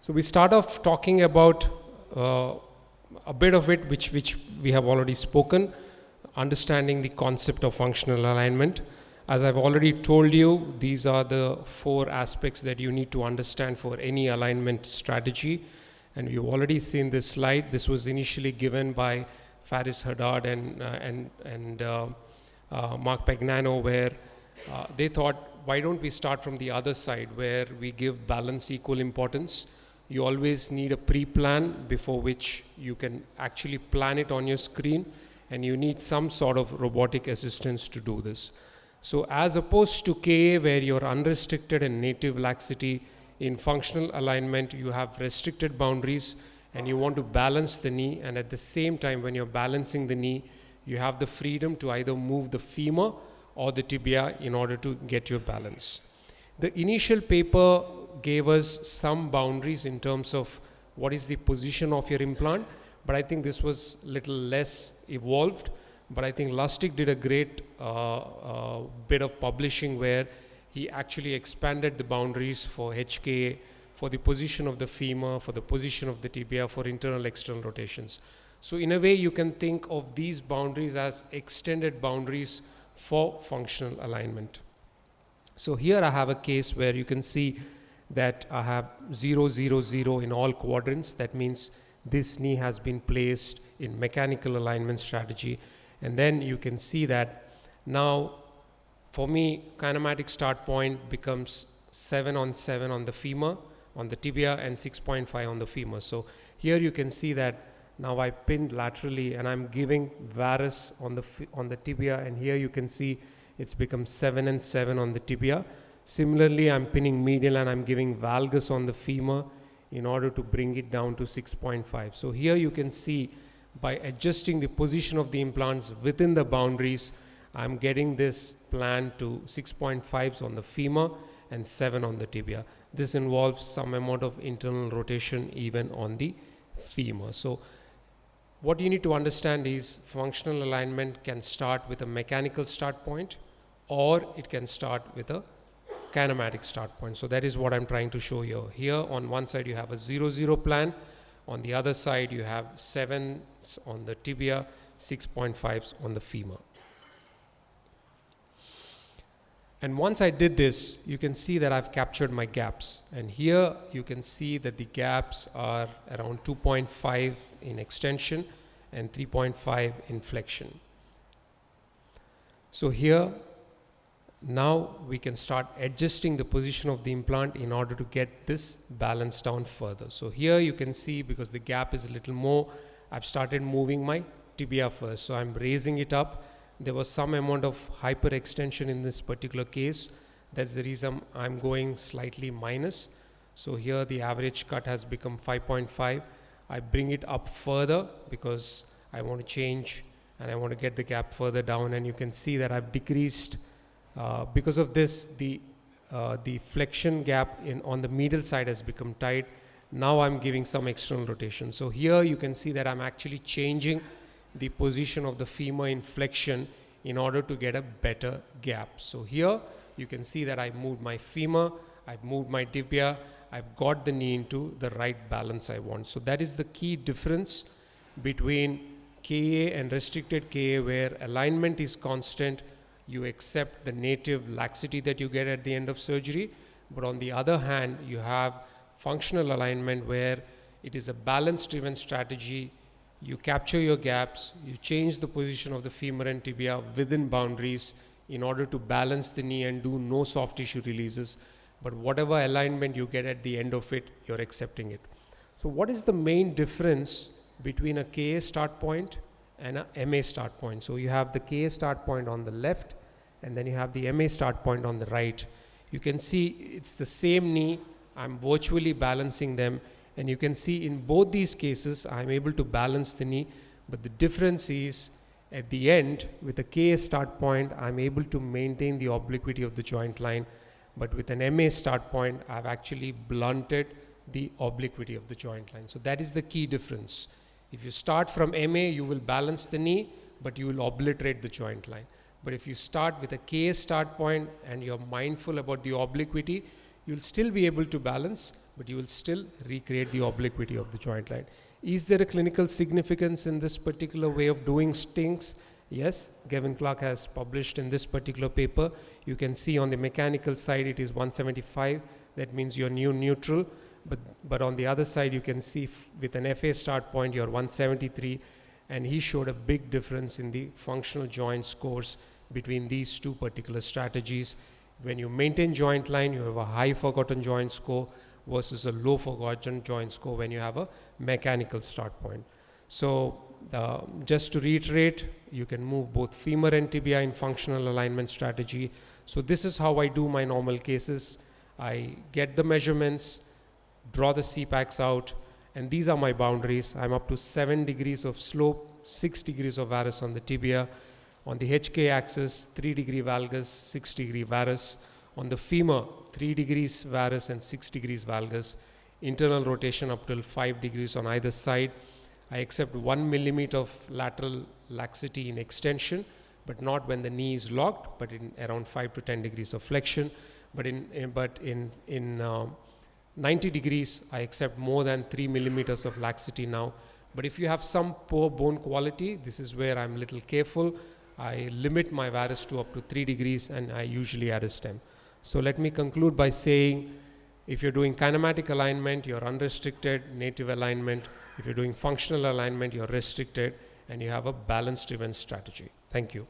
So we start off talking about a bit of it which we have already spoken, understanding the concept of functional alignment. As I've already told you, these are the 4 aspects that you need to understand for any alignment strategy. And you've already seen this slide. This was initially given by Faris Haddad and Mark Pagnano, where they thought, why don't we start from the other side, where we give balance equal importance. You always need a pre-plan before which you can actually plan it on your screen, and you need some sort of robotic assistance to do this. So as opposed to KA, where you're unrestricted and native laxity, in functional alignment you have restricted boundaries and you want to balance the knee, and at the same time when you're balancing the knee, you have the freedom to either move the femur or the tibia in order to get your balance. The initial paper gave us some boundaries in terms of what is the position of your implant, but I think this was little less evolved. But I think Lustig did a great bit of publishing where he actually expanded the boundaries for HKA, for the position of the femur, for the position of the tibia, for internal external rotations. So in a way you can think of these boundaries as extended boundaries for functional alignment. So here I have a case where you can see that I have 0, 0, 0 in all quadrants. That means this knee has been placed in mechanical alignment strategy. And then you can see that now for me, kinematic start point becomes 7 on 7 on the femur, on the tibia, and 6.5 on the femur. So here you can see that now I pinned laterally and I'm giving varus on the tibia, and here you can see it's become 7 and 7 on the tibia. Similarly, I'm pinning medial and I'm giving valgus on the femur in order to bring it down to 6.5. So here you can see by adjusting the position of the implants within the boundaries, I'm getting this plan to 6.5s on the femur and 7 on the tibia. This involves some amount of internal rotation even on the femur. So what you need to understand is functional alignment can start with a mechanical start point, or it can start with a kinematic start point. So that is what I'm trying to show you. Here on one side you have a 0, 0 plan. On the other side you have 7s on the tibia, 6.5s on the femur. And once I did this, you can see that I've captured my gaps. And here you can see that the gaps are around 2.5 in extension and 3.5 in flexion. So here, now we can start adjusting the position of the implant in order to get this balance down further. So here you can see, because the gap is a little more, I've started moving my tibia first. So I'm raising it up. There was some amount of hyperextension in this particular case. That's the reason I'm going slightly minus. So here the average cut has become 5.5. I bring it up further because I want to change and I want to get the gap further down, and you can see that I've decreased. Because of this, the flexion gap on the medial side has become tight. Now I'm giving some external rotation. So here you can see that I'm actually changing the position of the femur in flexion in order to get a better gap. So here you can see that I moved my femur, I've moved my tibia, I've got the knee into the right balance I want. So that is the key difference between KA and restricted KA, where alignment is constant. You accept the native laxity that you get at the end of surgery. But on the other hand, you have functional alignment where it is a balance-driven strategy. You capture your gaps, you change the position of the femur and tibia within boundaries in order to balance the knee and do no soft tissue releases. But whatever alignment you get at the end of it, you're accepting it. So what is the main difference between a KA start point and a MA start point? So you have the KA start point on the left, and then you have the MA start point on the right. You can see it's the same knee. I'm virtually balancing them, and you can see in both these cases I'm able to balance the knee, but the difference is at the end with the KA start point I'm able to maintain the obliquity of the joint line, but with an MA start point I've actually blunted the obliquity of the joint line. So that is the key difference. If you start from MA, you will balance the knee, but you will obliterate the joint line. But if you start with a KA start point and you're mindful about the obliquity, you'll still be able to balance, but you will still recreate the obliquity of the joint line. Is there a clinical significance in this particular way of doing things? Yes, Gavin Clark has published in this particular paper. You can see on the mechanical side it is 175. That means you're neutral. But on the other side you can see with an FA start point you're 173, and he showed a big difference in the functional joint scores between these two particular strategies. When you maintain joint line, you have a high forgotten joint score versus a low forgotten joint score when you have a mechanical start point. So just to reiterate, you can move both femur and tibia in functional alignment strategy. So this is how I do my normal cases. I get the measurements, draw the CPACs out, and these are my boundaries. I'm up to 7 degrees of slope, 6 degrees of varus on the tibia. On the HK axis, 3 degree valgus, 6 degree varus. On the femur, 3 degrees varus and 6 degrees valgus. Internal rotation up till 5 degrees on either side. I accept 1 millimeter of lateral laxity in extension, but not when the knee is locked, but in around 5 to 10 degrees of flexion. But in 90 degrees, I accept more than 3 millimeters of laxity now. But if you have some poor bone quality, this is where I'm a little careful. I limit my varus to up to 3 degrees, and I usually add a stem. So let me conclude by saying, if you're doing kinematic alignment, you're unrestricted, native alignment. If you're doing functional alignment, you're restricted, and you have a balanced event strategy. Thank you.